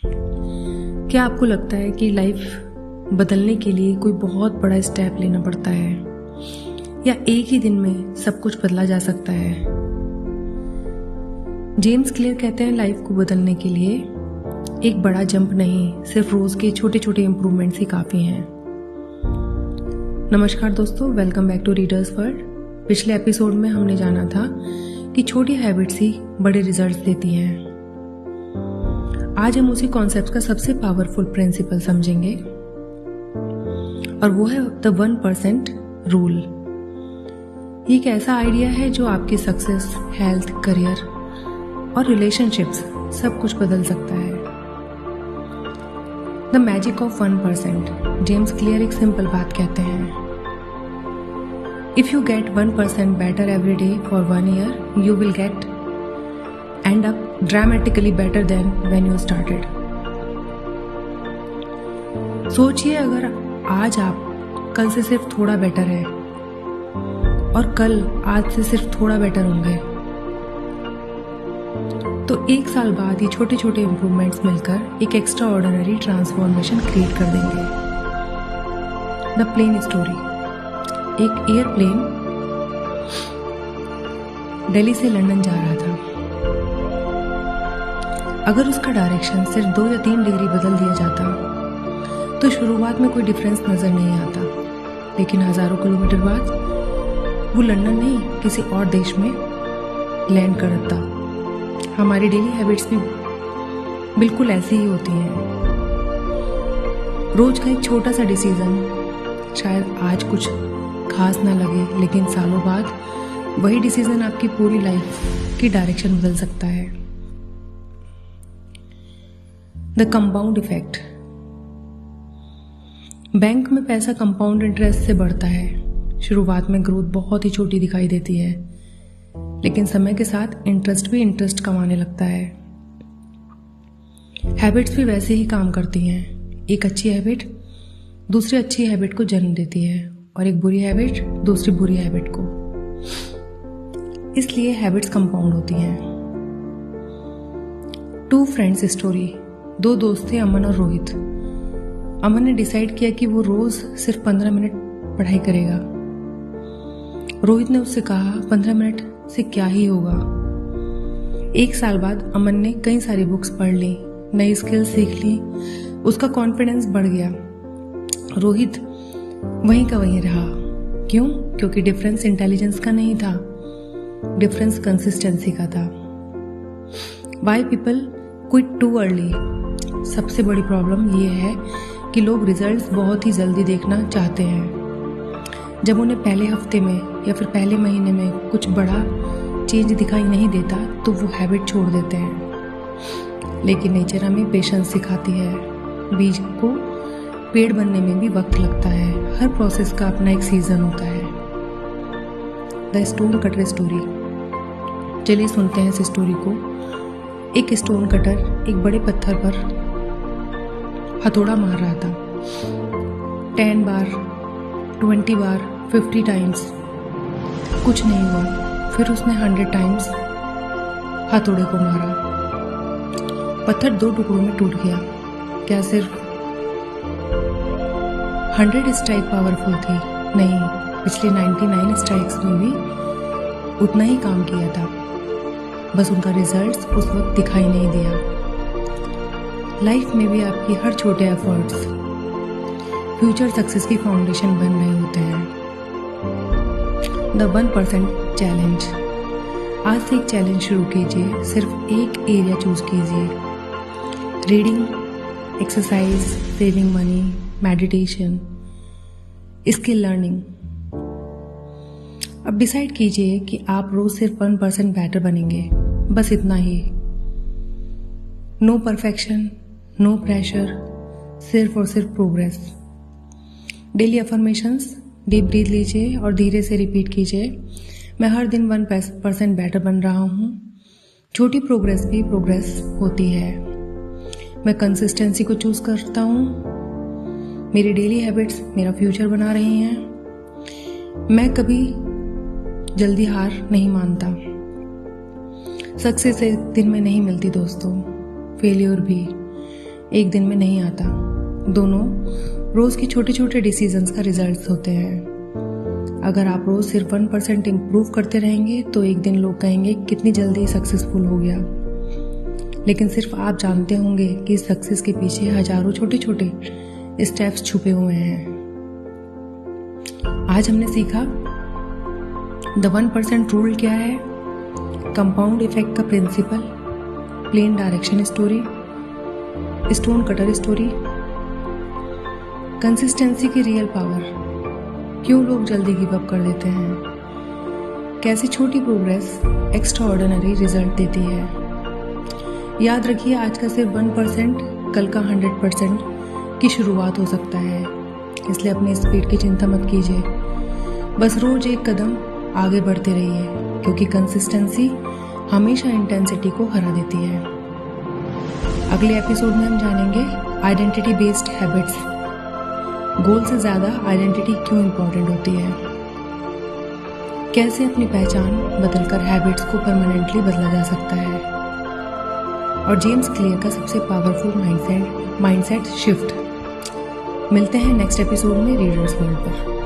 क्या आपको लगता है कि लाइफ बदलने के लिए कोई बहुत बड़ा स्टेप लेना पड़ता है या एक ही दिन में सब कुछ बदला जा सकता है? जेम्स क्लियर कहते हैं लाइफ को बदलने के लिए एक बड़ा जंप नहीं, सिर्फ रोज के छोटे छोटे इंप्रूवमेंट्स ही काफी हैं। नमस्कार दोस्तों, welcome back to readers world. पिछले एपिसोड में हमने जाना था कि छोटी हैबिट्स ही बड़े रिजल्ट्स देती हैं। आज हम उसी कॉन्सेप्ट का सबसे पावरफुल प्रिंसिपल समझेंगे और वो है द 1% रूल। ये एक ऐसा आइडिया है जो आपकी सक्सेस, हेल्थ, करियर और रिलेशनशिप्स सब कुछ बदल सकता है। The magic of 1%। James clear एक सिंपल बात कहते हैं, if you get 1% better every day for 1 year, you will end up dramatically better than when you started. सोचिए, अगर आज आप कल से सिर्फ थोड़ा बेटर है और कल आज से सिर्फ थोड़ा बेटर होंगे, तो 1 साल बाद ये छोटे छोटे इंप्रूवमेंट्स मिलकर एक एक्स्ट्रा ऑर्डिनरी ट्रांसफॉर्मेशन क्रिएट कर देंगे। The plane story. एक एयरप्लेन दिल्ली से लंदन जा रहा था। अगर उसका डायरेक्शन सिर्फ 2 या 3 डिग्री बदल दिया जाता तो शुरुआत में कोई डिफरेंस नजर नहीं आता, लेकिन हजारों किलोमीटर बाद वो लंदन नहीं किसी और देश में लैंड करता। हमारी डेली हैबिट्स भी बिल्कुल ऐसी ही होती हैं। रोज का एक छोटा सा डिसीजन शायद आज कुछ खास ना लगे, लेकिन सालों बाद वही डिसीजन आपकी पूरी लाइफ की डायरेक्शन बदल सकता है। The compound effect. बैंक में पैसा कंपाउंड इंटरेस्ट से बढ़ता है। शुरुआत में ग्रोथ बहुत ही छोटी दिखाई देती है, लेकिन समय के साथ इंटरेस्ट भी इंटरेस्ट कमाने लगता है। हैबिट्स भी वैसे ही काम करती हैं। एक अच्छी हैबिट दूसरी अच्छी हैबिट को जन्म देती है और एक बुरी हैबिट दूसरी बुरी हैबिट को। इसलिए हैबिट्स कंपाउंड होती हैं। 2 फ्रेंड्स स्टोरी। 2 दोस्त थे, अमन और रोहित। अमन ने डिसाइड किया कि वो रोज सिर्फ 15 मिनट पढ़ाई करेगा। रोहित ने उससे कहा 15 मिनट से क्या ही होगा। 1 साल बाद अमन ने कई सारी बुक्स पढ़ ली, नई स्किल सीख ली, उसका कॉन्फिडेंस बढ़ गया। रोहित वहीं का वहीं रहा। क्यों? क्योंकि डिफरेंस इंटेलिजेंस का नहीं था, डिफरेंस कंसिस्टेंसी का था। Why people quit too early. सबसे बड़ी प्रॉब्लम ये है कि लोग रिजल्ट्स बहुत ही जल्दी देखना चाहते हैं। जब उन्हें पहले हफ्ते में या फिर पहले महीने में कुछ बड़ा चेंज दिखाई नहीं देता तो वो हैबिट छोड़ देते हैं। लेकिन नेचर हमें पेशेंस सिखाती है। बीज को पेड़ बनने में भी वक्त लगता है। हर प्रोसेस का अपना एक सीजन होता है। The stone cutter story. चलिए सुनते हैं इस स्टोरी को। एक स्टोन कटर एक बड़े पत्थर पर हथौड़ा मार रहा था। 10 बार, 20 बार, 50 टाइम्स, कुछ नहीं हुआ। फिर उसने 100 टाइम्स हथौड़े को मारा। पत्थर 2 टुकड़ों में टूट गया। क्या सिर्फ 100 स्ट्राइक पावरफुल थी? नहीं, पिछले 99 स्ट्राइक्स में भी उतना ही काम किया था, बस उनका रिजल्ट्स उस वक्त दिखाई नहीं दिया। लाइफ में भी आपकी हर छोटे एफर्ट्स फ्यूचर सक्सेस की फाउंडेशन बन रहे होते हैं। The 1% challenge. आज से एक चैलेंज शुरू कीजिए। सिर्फ एक एरिया चूज कीजिए। Reading, exercise, saving money, meditation, skill learning. अब डिसाइड कीजिए कि आप रोज सिर्फ 1% बेटर बनेंगे, बस इतना ही। नो परफेक्शन, नो प्रेशर, सिर्फ और सिर्फ progress. Daily affirmations. Deep breath लीजिए और धीरे से रिपीट कीजिए, मैं हर दिन 1% बेटर बन रहा हूँ। छोटी प्रोग्रेस भी प्रोग्रेस होती है। मैं कंसिस्टेंसी को चूज करता हूँ। मेरी डेली हैबिट्स मेरा फ्यूचर बना रही हैं। मैं कभी जल्दी हार नहीं मानता। सक्सेस एक दिन में नहीं मिलती दोस्तों, फेलियर भी। एक दिन में नहीं आता। दोनों रोज़ के छोटे छोटे डिसीजंस का रिजल्ट होते हैं। अगर आप रोज़ सिर्फ 1% इम्प्रूव करते रहेंगे तो एक दिन लोग कहेंगे कितनी जल्दी सक्सेसफुल हो गया। लेकिन सिर्फ आप जानते होंगे कि सक्सेस के पीछे हजारों छोटे छोटे स्टेप्स छुपे हुए हैं। आज हमने सीखा द 1% रूल क्या है, कंपाउंड इफेक्ट का principle, plane direction story, stone cutter story, consistency की रियल पावर, क्यों लोग जल्दी गिव अप कर देते हैं, कैसे छोटी प्रोग्रेस एक्स्ट्रा ऑर्डिनरी रिजल्ट देती है। याद रखिए, आज का सिर्फ 1% कल का 100% की शुरुआत हो सकता है। इसलिए अपने स्पीड की चिंता मत कीजिए, बस रोज एक कदम आगे बढ़ते रहिए, क्योंकि कंसिस्टेंसी हमेशा इंटेंसिटी को हरा देती है। अगले एपिसोड में हम जानेंगे आइडेंटिटी बेस्ड हैबिट्स, गोल से ज़्यादा आइडेंटिटी क्यों इम्पोर्टेंट होती है, कैसे अपनी पहचान बदलकर हैबिट्स को परमानेंटली बदला जा सकता है, और जेम्स क्लियर का सबसे पावरफुल माइंडसेट शिफ्ट। मिलते हैं नेक्स्ट एपिसोड में रीडर्स वर्ल्ड पर।